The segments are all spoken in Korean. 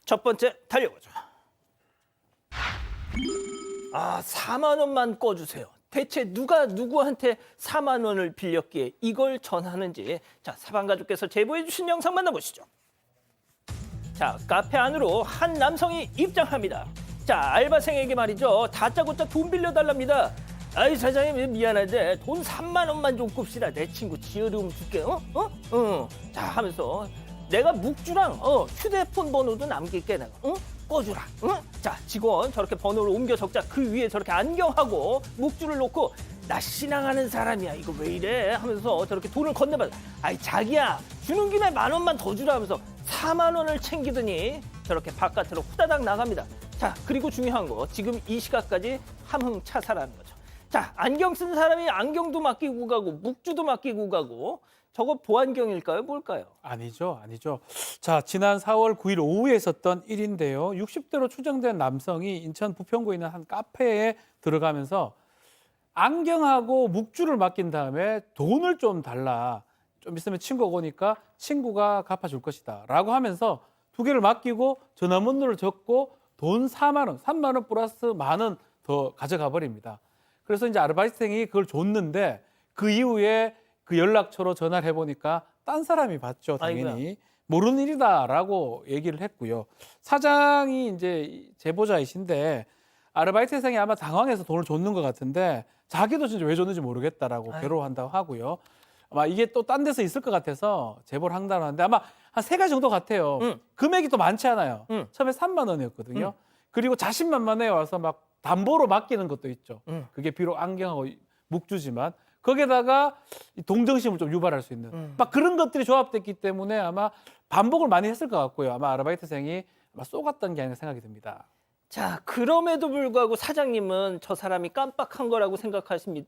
첫 번째 달려보죠. 4만 원만 꺼주세요. 대체 누가 누구한테 4만 원을 빌렸기에 이걸 전하는지, 자, 사방가족께서 제보해 주신 영상 만나보시죠. 자, 카페 안으로 한 남성이 입장합니다. 자, 알바생에게 말이죠. 다짜고짜 돈 빌려달랍니다. 아이, 사장님 미안한데 돈 3만 원만 좀 꿉시다. 내 친구 지어름 줄게. 자, 하면서 내가 묵주랑 휴대폰 번호도 남길게. 내가 꺼주라. 자, 직원 저렇게 번호를 옮겨 적자 그 위에 저렇게 안경하고 묵주를 놓고 나 신앙하는 사람이야. 이거 왜 이래? 하면서 저렇게 돈을 건네받아. 아이, 자기야 주는 김에 만 원만 더 주라 하면서 4만 원을 챙기더니 저렇게 바깥으로 후다닥 나갑니다. 자, 그리고 중요한 거 지금 이 시각까지 함흥차사라는 거죠. 자, 안경 쓴 사람이 안경도 맡기고 가고 묵주도 맡기고 가고, 저거 보안경일까요? 뭘까요? 아니죠. 자, 지난 4월 9일 오후에 있었던 일인데요. 60대로 추정된 남성이 인천 부평구에 있는 한 카페에 들어가면서 안경하고 묵주를 맡긴 다음에 돈을 좀 달라. 좀 있으면 친구가 오니까 친구가 갚아줄 것이다. 라고 하면서 두 개를 맡기고 전화번호를 적고 돈 4만 원, 3만 원 플러스 만 원 더 가져가 버립니다. 그래서 이제 아르바이트생이 그걸 줬는데 그 이후에 그 연락처로 전화를 해보니까 딴 사람이 받죠, 당연히. 아이고야. 모르는 일이다라고 얘기를 했고요. 사장이 이제 제보자이신데 아르바이트생이 아마 당황해서 돈을 줬는 것 같은데 자기도 진짜 왜 줬는지 모르겠다라고 괴로워한다고 하고요. 아마 이게 또 딴 데서 있을 것 같아서 제보를 한다고 하는데 아마 한 3가지 정도 같아요. 금액이 또 많지 않아요. 처음에 3만 원이었거든요. 그리고 자신만만해 와서 막 담보로 맡기는 것도 있죠. 그게 비록 안경하고 묵주지만 거기에다가 이 동정심을 좀 유발할 수 있는 막 그런 것들이 조합됐기 때문에 아마 반복을 많이 했을 것 같고요. 아마 아르바이트생이 아마 쏘갔던 게 아닌가 생각이 듭니다. 자, 그럼에도 불구하고 사장님은 저 사람이 깜빡한 거라고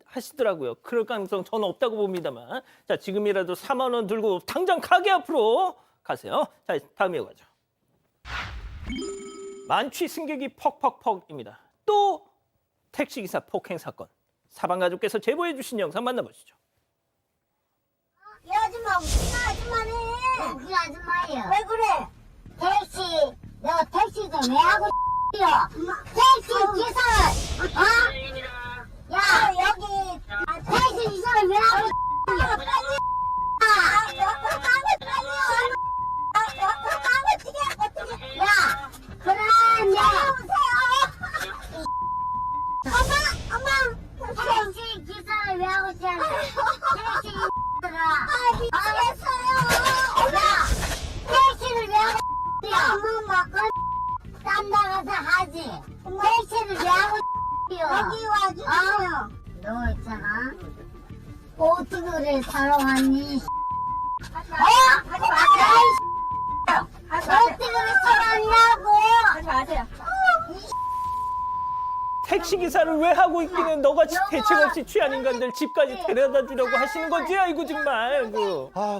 하시더라고요. 그럴 가능성 저는 없다고 봅니다만. 자, 지금이라도 4만 원 들고 당장 가게 앞으로 가세요. 자, 다음 이어가죠. 만취 승객이 퍽퍽퍽입니다. 또 택시기사 폭행 사건. 사방가족께서 제보해 주신 영상 만나보시죠. 이 아줌마 웃기는 아줌마네. 웃기는 아줌마예요. 왜 그래? 택시, 너 택시 좀 왜 하고 있어? 택시 기사를, 야, 여기 택시 기사를 왜 하고 있어? 빨리 야, 그래, 오세요. 엄마, 택시 기사를 왜 하고 있어? 택시 미치겠어요. 야, 택시를 왜 하고 있어? 엄마, 딴 나가서 하지. 택시를 왜 하고 있어? 여기 와주세요. 너 있잖아. 오토를 사러 왔니? 오토를 사러 왔냐고. 하지 마세요. 택시기사를 왜 하고 있기는 너가 대책 없이 취한 인간들 집까지 데려다 주려고 하시는 거지? 아이고 정말.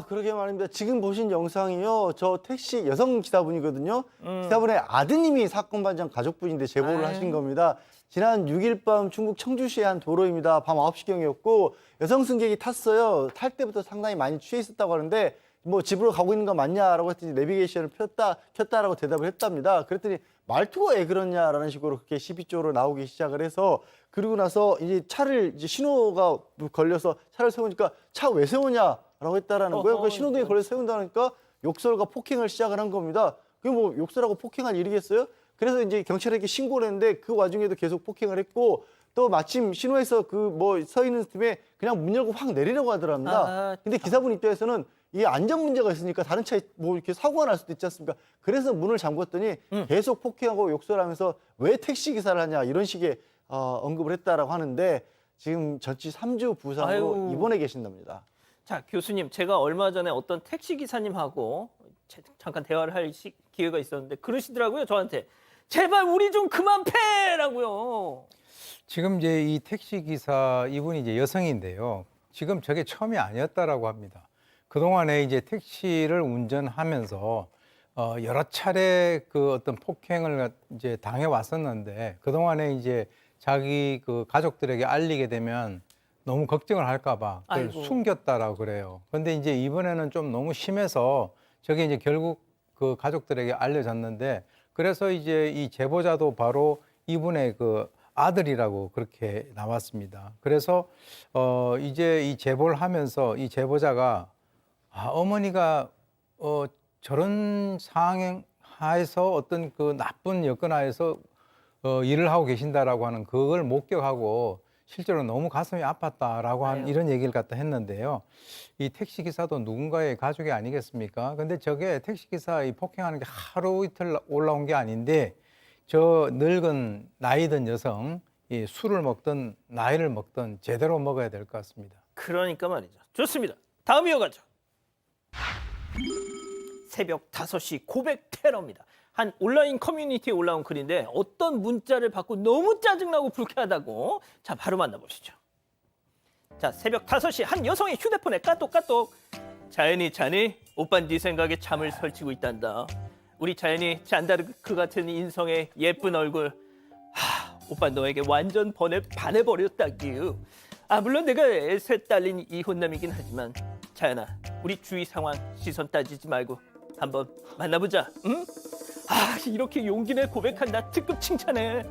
그러게 말입니다. 지금 보신 영상이요. 저 택시 여성 기사분이거든요. 기사분의 아드님이 사건 반장 가족분인데 제보를 하신 겁니다. 지난 6일 밤 충북 청주시의 한 도로입니다. 밤 9시경이었고 여성 승객이 탔어요. 탈 때부터 상당히 많이 취해 있었다고 하는데 뭐 집으로 가고 있는 거 맞냐라고 했더니 내비게이션을 켰다라고 대답을 했답니다. 그랬더니 말투가 왜 그러냐라는 식으로 그렇게 시비 쪽으로 나오기 시작을 해서 그리고 나서 이제 차를 이제 신호가 걸려서 차를 세우니까 차 왜 세우냐라고 했다라는 거예요. 그러니까 신호등에 걸려 세운다니까 욕설과 폭행을 시작을 한 겁니다. 그게 뭐 욕설하고 폭행할 일이겠어요? 그래서 이제 경찰에게 신고를 했는데 그 와중에도 계속 폭행을 했고 또 마침 신호에서 그 뭐 서 있는 틈에 그냥 문 열고 확 내리려고 하더랍니다. 근데 기사분 입장에서는 이게 안전 문제가 있으니까 다른 차에 뭐 이렇게 사고가 날 수도 있지 않습니까? 그래서 문을 잠궜더니 계속 폭행하고 욕설하면서 왜 택시 기사를 하냐 이런 식의 언급을 했다라고 하는데 지금 전치 3주 부상으로 입원해 계신답니다. 자, 교수님, 제가 얼마 전에 어떤 택시기사님하고 잠깐 대화를 할 기회가 있었는데 그러시더라고요, 저한테. 제발 우리 좀 그만 패라고요. 지금 이제 이 택시 기사 이분이 이제 여성인데요. 지금 저게 처음이 아니었다라고 합니다. 그동안에 이제 택시를 운전하면서 여러 차례 그 어떤 폭행을 이제 당해 왔었는데 그동안에 이제 자기 그 가족들에게 알리게 되면 너무 걱정을 할까 봐 그걸 아이고. 숨겼다라고 그래요. 근데 이제 이번에는 좀 너무 심해서 저게 이제 결국 그 가족들에게 알려졌는데 그래서 이제 이 제보자도 바로 이분의 그 아들이라고 그렇게 나왔습니다. 그래서 이제 이 제보를 하면서 이 제보자가 어머니가 저런 상황 하에서 어떤 그 나쁜 여건 하에서 일을 하고 계신다라고 하는 그걸 목격하고 실제로 너무 가슴이 아팠다라고 하는 이런 얘기를 갖다 했는데요. 이 택시 기사도 누군가의 가족이 아니겠습니까? 근데 저게 택시 기사 이 폭행하는 게 하루 이틀 올라온 게 아닌데 저 늙은 나이 든 여성 이 술을 먹든 나이를 먹든 제대로 먹어야 될 것 같습니다. 그러니까 말이죠. 좋습니다. 다음 이어가죠. 새벽 5시 고백 테러입니다. 한 온라인 커뮤니티에 올라온 글인데 어떤 문자를 받고 너무 짜증나고 불쾌하다고. 자, 바로 만나보시죠. 자, 새벽 5시 한 여성의 휴대폰에 까똑까똑. 자연이 자니? 오빤 네 생각에 잠을 설치고 있단다. 우리 자연이 잔다르크 같은 인성의 예쁜 얼굴. 오빠 너에게 완전 반해버렸다규. 물론 내가 셋 딸린 이혼남이긴 하지만 자연아, 우리 주위 상황 시선 따지지 말고 한번 만나보자. 응? 이렇게 용기 내 고백한다. 특급 칭찬해.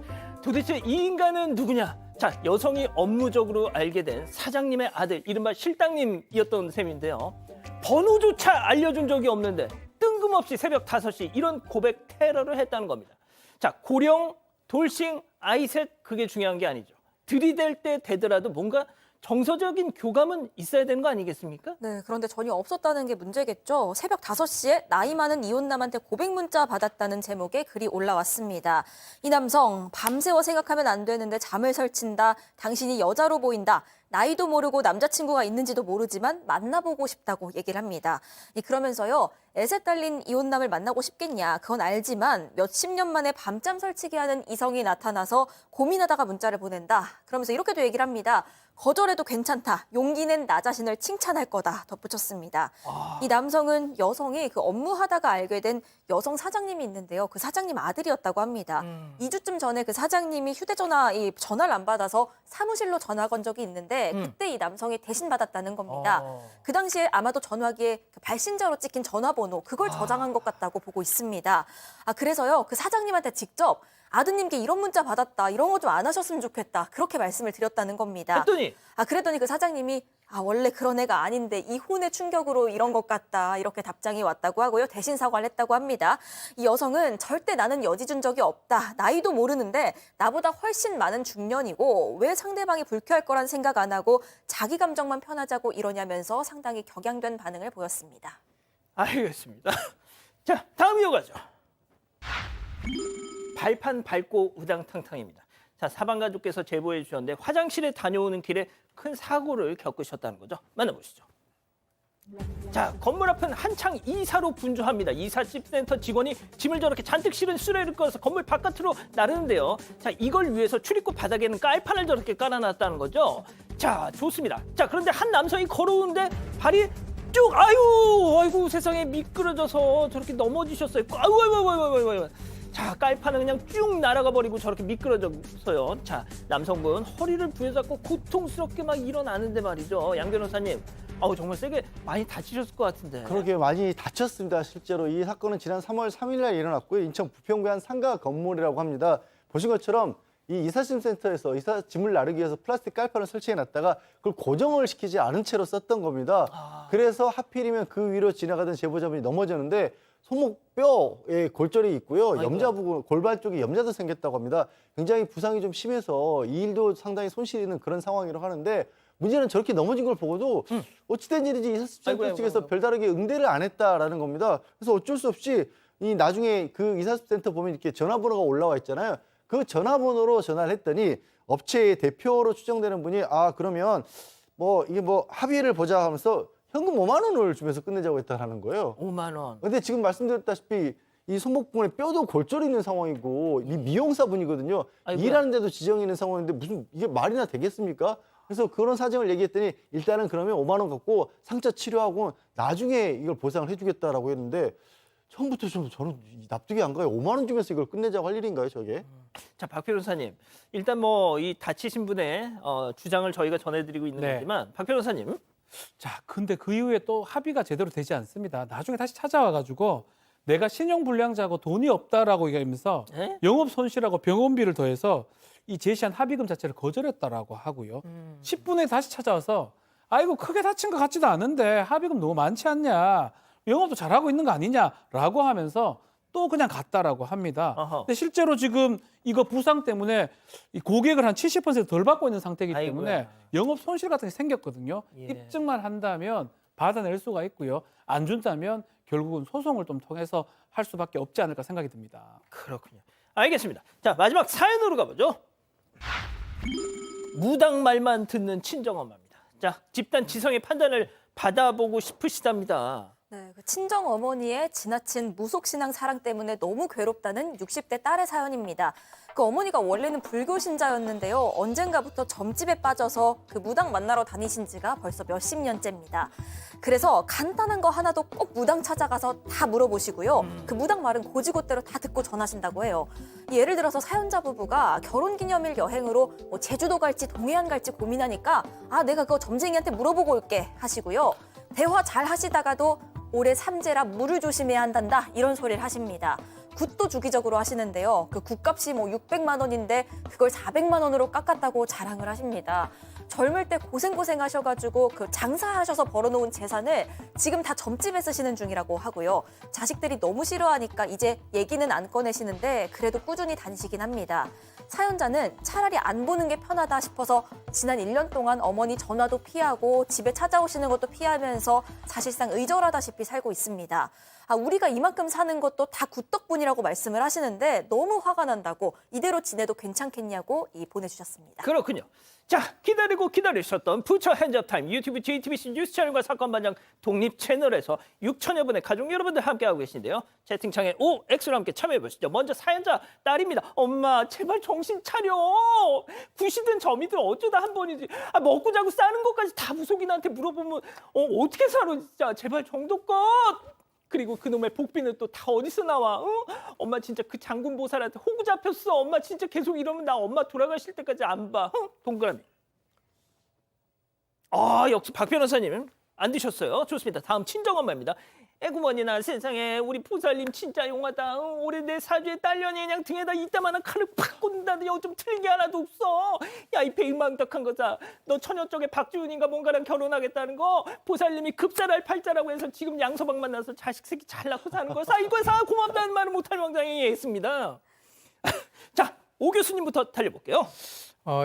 도대체 이 인간은 누구냐? 자, 여성이 업무적으로 알게 된 사장님의 아들, 이른바 실장님이었던 셈인데요. 번호조차 알려준 적이 없는데 뜬금없이 새벽 5시 이런 고백 테러를 했다는 겁니다. 자, 고령, 돌싱, 아이셋 그게 중요한 게 아니죠. 들이댈 때 되더라도 뭔가 정서적인 교감은 있어야 되는 거 아니겠습니까? 네, 그런데 전혀 없었다는 게 문제겠죠. 새벽 5시에 나이 많은 이혼남한테 고백 문자 받았다는 제목의 글이 올라왔습니다. 이 남성, 밤새워 생각하면 안 되는데 잠을 설친다. 당신이 여자로 보인다. 나이도 모르고 남자친구가 있는지도 모르지만 만나보고 싶다고 얘기를 합니다. 그러면서요, 애새 딸린 이혼남을 만나고 싶겠냐, 그건 알지만 몇십 년 만에 밤잠 설치게 하는 이성이 나타나서 고민하다가 문자를 보낸다. 그러면서 이렇게도 얘기를 합니다. 거절해도 괜찮다. 용기 낸 나 자신을 칭찬할 거다. 덧붙였습니다. 이 남성은 여성이 그 업무하다가 알게 된 여성 사장님이 있는데요. 그 사장님 아들이었다고 합니다. 2주쯤 전에 그 사장님이 휴대전화 전화를 안 받아서 사무실로 전화 건 적이 있는데 그때 이 남성이 대신 받았다는 겁니다. 그 당시에 아마도 전화기에 그 발신자로 찍힌 전화번호 그걸 저장한 것 같다고 보고 있습니다. 그래서요, 그 사장님한테 직접 아드님께 이런 문자 받았다. 이런 거 좀 안 하셨으면 좋겠다. 그렇게 말씀을 드렸다는 겁니다. 그랬더니 그 사장님이 원래 그런 애가 아닌데 이혼의 충격으로 이런 것 같다. 이렇게 답장이 왔다고 하고요. 대신 사과를 했다고 합니다. 이 여성은 절대 나는 여지 준 적이 없다. 나이도 모르는데 나보다 훨씬 많은 중년이고 왜 상대방이 불쾌할 거란 생각 안 하고 자기 감정만 편하자고 이러냐면서 상당히 격양된 반응을 보였습니다. 알겠습니다. 자, 다음 이어가죠. 발판 밟고 우당탕탕입니다. 자, 사방가족께서 제보해 주셨는데 화장실에 다녀오는 길에 큰 사고를 겪으셨다는 거죠. 만나보시죠. 자, 건물 앞은 한창 이사로 분주합니다. 이사집센터 직원이 짐을 저렇게 잔뜩 실은 수레를 끌어서 건물 바깥으로 나르는데요. 자, 이걸 위해서 출입구 바닥에는 깔판을 저렇게 깔아놨다는 거죠. 자, 좋습니다. 자, 그런데 한 남성이 걸어오는데 발이 쭉 아이고 세상에 미끄러져서 저렇게 넘어지셨어요. 아이고. 자, 깔판은 그냥 쭉 날아가 버리고 저렇게 미끄러져서요. 자, 남성분 허리를 부여잡고 고통스럽게 막 일어나는데 말이죠. 양 변호사님, 정말 세게 많이 다치셨을 것 같은데. 그러게 많이 다쳤습니다. 실제로 이 사건은 지난 3월 3일 날 일어났고요. 인천 부평구의 한 상가 건물이라고 합니다. 보신 것처럼 이 이사짐 센터에서 이사 짐을 나르기 위해서 플라스틱 깔판을 설치해 놨다가 그걸 고정을 시키지 않은 채로 썼던 겁니다. 그래서 하필이면 그 위로 지나가던 제보자분이 넘어졌는데 손목뼈에 골절이 있고요. 염자 부분, 골반 쪽에 염자도 생겼다고 합니다. 굉장히 부상이 좀 심해서 이 일도 상당히 손실이 있는 그런 상황이라고 하는데 문제는 저렇게 넘어진 걸 보고도 어찌된 일인지 이사센터 측에서 별다르게 응대를 안 했다라는 겁니다. 그래서 어쩔 수 없이 이 나중에 그 이사센터 보면 이렇게 전화번호가 올라와 있잖아요. 그 전화번호로 전화를 했더니 업체의 대표로 추정되는 분이 그러면 이게 합의를 보자 하면서 현금 5만 원을 주면서 끝내자고 했다는 거예요. 5만 원. 근데 지금 말씀드렸다시피 이 손목 부분에 뼈도 골절이 있는 상황이고 이 미용사분이거든요. 일하는데도 지정이 있는 상황인데 무슨 이게 말이나 되겠습니까? 그래서 그런 사정을 얘기했더니 일단은 그러면 5만 원 갖고 상처 치료하고 나중에 이걸 보상을 해주겠다라고 했는데 처음부터 저는 납득이 안 가요. 5만 원 주면서 이걸 끝내자고 할 일인가요, 저게? 자, 박 변호사님, 일단 이 다치신 분의 주장을 저희가 전해드리고 있는 거지만 박 변호사님. 자, 근데 그 이후에 또 합의가 제대로 되지 않습니다. 나중에 다시 찾아와가지고 내가 신용불량자고 돈이 없다라고 얘기하면서 에? 영업 손실하고 병원비를 더해서 이 제시한 합의금 자체를 거절했다라고 하고요. 10분에 다시 찾아와서 아이고 크게 다친 것 같지도 않은데 합의금 너무 많지 않냐, 영업도 잘하고 있는 거 아니냐라고 하면서 또 그냥 갔다라고 합니다. 어허. 근데 실제로 지금 이거 부상 때문에 이 고객을 한 70%덜 받고 있는 상태이기 때문에 아이고야. 영업 손실 같은 게 생겼거든요. 예. 입증만 한다면 받아낼 수가 있고요. 안 준다면 결국은 소송을 좀 통해서 할 수밖에 없지 않을까 생각이 듭니다. 그렇군요. 알겠습니다. 자, 마지막 사연으로 가보죠. 무당 말만 듣는 친정엄마입니다. 자, 집단 지성의 판단을 받아보고 싶으시답니다. 네, 그 친정 어머니의 지나친 무속신앙 사랑 때문에 너무 괴롭다는 60대 딸의 사연입니다. 그 어머니가 원래는 불교 신자였는데요. 언젠가부터 점집에 빠져서 그 무당 만나러 다니신 지가 벌써 몇십 년째입니다. 그래서 간단한 거 하나도 꼭 무당 찾아가서 다 물어보시고요. 그 무당 말은 고지고대로 다 듣고 전하신다고 해요. 예를 들어서 사연자 부부가 결혼기념일 여행으로 뭐 제주도 갈지 동해안 갈지 고민하니까 아, 내가 그거 점쟁이한테 물어보고 올게 하시고요. 대화 잘 하시다가도 올해 삼재라 물을 조심해야 한단다 이런 소리를 하십니다. 굿도 주기적으로 하시는데요. 그 굿값이 뭐 600만 원인데 그걸 400만 원으로 깎았다고 자랑을 하십니다. 젊을 때 고생 하셔가지고 그 장사하셔서 벌어놓은 재산을 지금 다 점집에 쓰시는 중이라고 하고요. 자식들이 너무 싫어하니까 이제 얘기는 안 꺼내시는데 그래도 꾸준히 다니시긴 합니다. 사연자는 차라리 안 보는 게 편하다 싶어서 지난 1년 동안 어머니 전화도 피하고 집에 찾아오시는 것도 피하면서 사실상 의절하다시피 살고 있습니다. 아, 우리가 이만큼 사는 것도 다 굿덕분이라고 말씀을 하시는데 너무 화가 난다고 이대로 지내도 괜찮겠냐고 보내주셨습니다. 그렇군요. 자, 기다리고 기다리셨던 부처 핸즈업 타임 유튜브 JTBC 뉴스 채널과 사건 반장 독립 채널에서 6천여 분의 가족 여러분들 함께하고 계신데요. 채팅창에 OX로 함께 참여해 보시죠. 먼저 사연자 딸입니다. 엄마 제발 정신 차려. 구시든 점이든 어쩌다 한 번이지. 아, 먹고 자고 싸는 것까지 다 무속인한테 물어보면 어떻게 살아 진짜. 제발 정도껏. 그리고 그놈의 복비는 또 다 어디서 나와? 엄마 진짜 그 장군 보살한테 호구 잡혔어. 엄마 진짜 계속 이러면 나 엄마 돌아가실 때까지 안 봐. 동그라미. 아, 역시 박 변호사님 안 드셨어요. 좋습니다. 다음 친정엄마입니다. 애구머니나 세상에 우리 보살님 진짜 용하다. 올해 내 사주에 딸년이 그냥 등에다 이따만한 칼을 팍 꽂는다는데 요즘 틀린 게 하나도 없어. 야, 이 배은망덕한 거자. 너 처녀 쪽에 박주은인가 뭔가랑 결혼하겠다는 거 보살님이 급살할 팔자라고 해서 지금 양서방 만나서 자식 새끼 잘 낳고 사는 거 이거사 고맙다는 말을 못할 왕장이 했습니다. 자, 오 교수님부터 달려볼게요.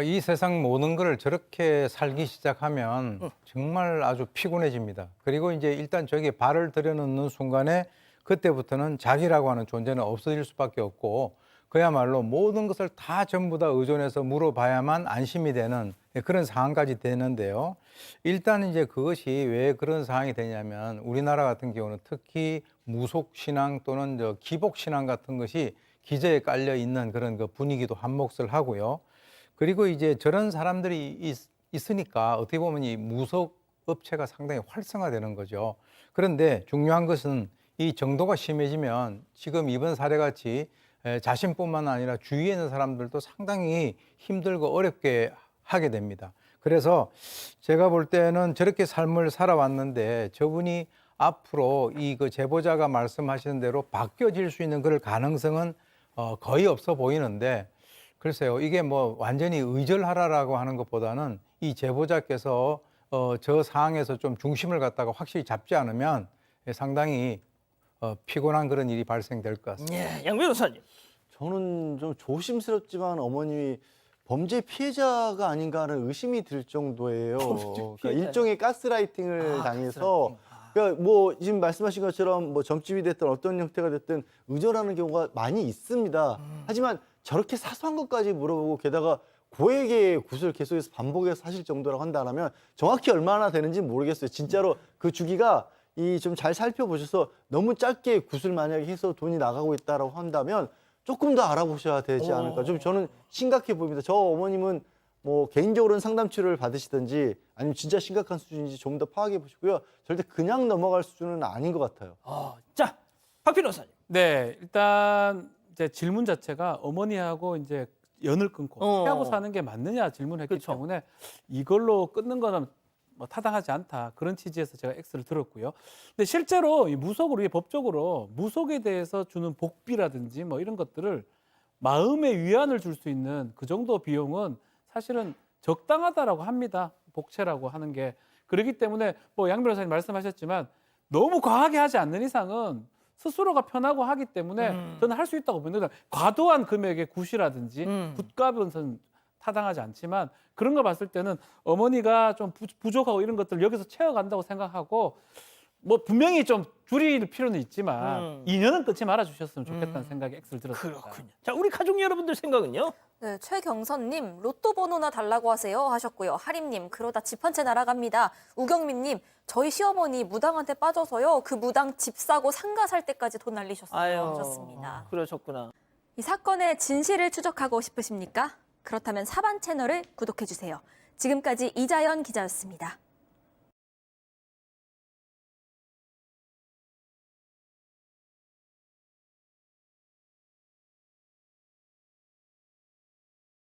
이 세상 모든 걸 저렇게 살기 시작하면 정말 아주 피곤해집니다. 그리고 이제 일단 저기 발을 들여놓는 순간에 그때부터는 자기라고 하는 존재는 없어질 수밖에 없고 그야말로 모든 것을 다 전부 다 의존해서 물어봐야만 안심이 되는 그런 상황까지 되는데요. 일단 이제 그것이 왜 그런 상황이 되냐면 우리나라 같은 경우는 특히 무속신앙 또는 기복신앙 같은 것이 기저에 깔려 있는 그런 그 분위기도 한몫을 하고요. 그리고 이제 저런 사람들이 있으니까 어떻게 보면 이 무속 업체가 상당히 활성화되는 거죠. 그런데 중요한 것은 이 정도가 심해지면 지금 이번 사례 같이 자신뿐만 아니라 주위에 있는 사람들도 상당히 힘들고 어렵게 하게 됩니다. 그래서 제가 볼 때는 저렇게 삶을 살아왔는데 저분이 앞으로 이 그 제보자가 말씀하시는 대로 바뀌어질 수 있는 그럴 가능성은 거의 없어 보이는데 글쎄요, 이게 뭐 완전히 의절하라라고 하는 것보다는 이 제보자께서 저 상황에서 좀 중심을 갖다가 확실히 잡지 않으면 상당히 피곤한 그런 일이 발생될 것 같습니다. 예, 양 변호사님. 저는 좀 조심스럽지만 어머님이 범죄 피해자가 아닌가 하는 의심이 들 정도예요. 그러니까 일종의 가스라이팅을 당해서 그러니까 뭐 지금 말씀하신 것처럼 뭐 점집이 됐든 어떤 형태가 됐든 의존하는 경우가 많이 있습니다. 하지만 저렇게 사소한 것까지 물어보고 게다가 고액의 굿을 계속해서 반복해서 사실 정도라고 한다면 정확히 얼마나 되는지 모르겠어요. 진짜로 그 주기가 이 좀 잘 살펴보셔서 너무 짧게 굿을 만약에 해서 돈이 나가고 있다라고 한다면 조금 더 알아보셔야 되지 않을까. 좀 저는 심각해 보입니다. 저 어머님은 뭐 개인적으로는 상담 치료를 받으시든지 아니면 진짜 심각한 수준인지 좀 더 파악해 보시고요. 절대 그냥 넘어갈 수준은 아닌 것 같아요. 자, 박 변호사님. 네, 일단 이제 질문 자체가 어머니하고 이제 연을 끊고 피하고 사는 게 맞느냐 질문했기 그쵸. 때문에 이걸로 끊는 거는 뭐 타당하지 않다 그런 취지에서 제가 X를 들었고요. 근데 실제로 이 무속으로 이게 법적으로 무속에 대해서 주는 복비라든지 뭐 이런 것들을 마음의 위안을 줄 수 있는 그 정도 비용은 사실은 적당하다라고 합니다. 복채라고 하는 게. 그렇기 때문에 뭐 양 변호사님 말씀하셨지만 너무 과하게 하지 않는 이상은 스스로가 편하고 하기 때문에 저는 할 수 있다고 봅니다. 과도한 금액의 굿이라든지 굿값은 타당하지 않지만 그런 거 봤을 때는 어머니가 좀 부족하고 이런 것들 여기서 채워간다고 생각하고 뭐 분명히 좀 줄일 필요는 있지만 2년은 끊지 말아 주셨으면 좋겠다는 생각이 X를 들었습니다. 그렇군요. 자, 우리 가족 여러분들 생각은요? 네, 최경선님 로또 번호나 달라고 하세요 하셨고요. 하림님 그러다 집 한 채 날아갑니다. 우경민님 저희 시어머니 무당한테 빠져서요. 그 무당 집 사고 상가 살 때까지 돈 날리셨어요 하셨습니다. 그러셨구나. 이 사건의 진실을 추적하고 싶으십니까? 그렇다면 사반 채널을 구독해 주세요. 지금까지 이자연 기자였습니다.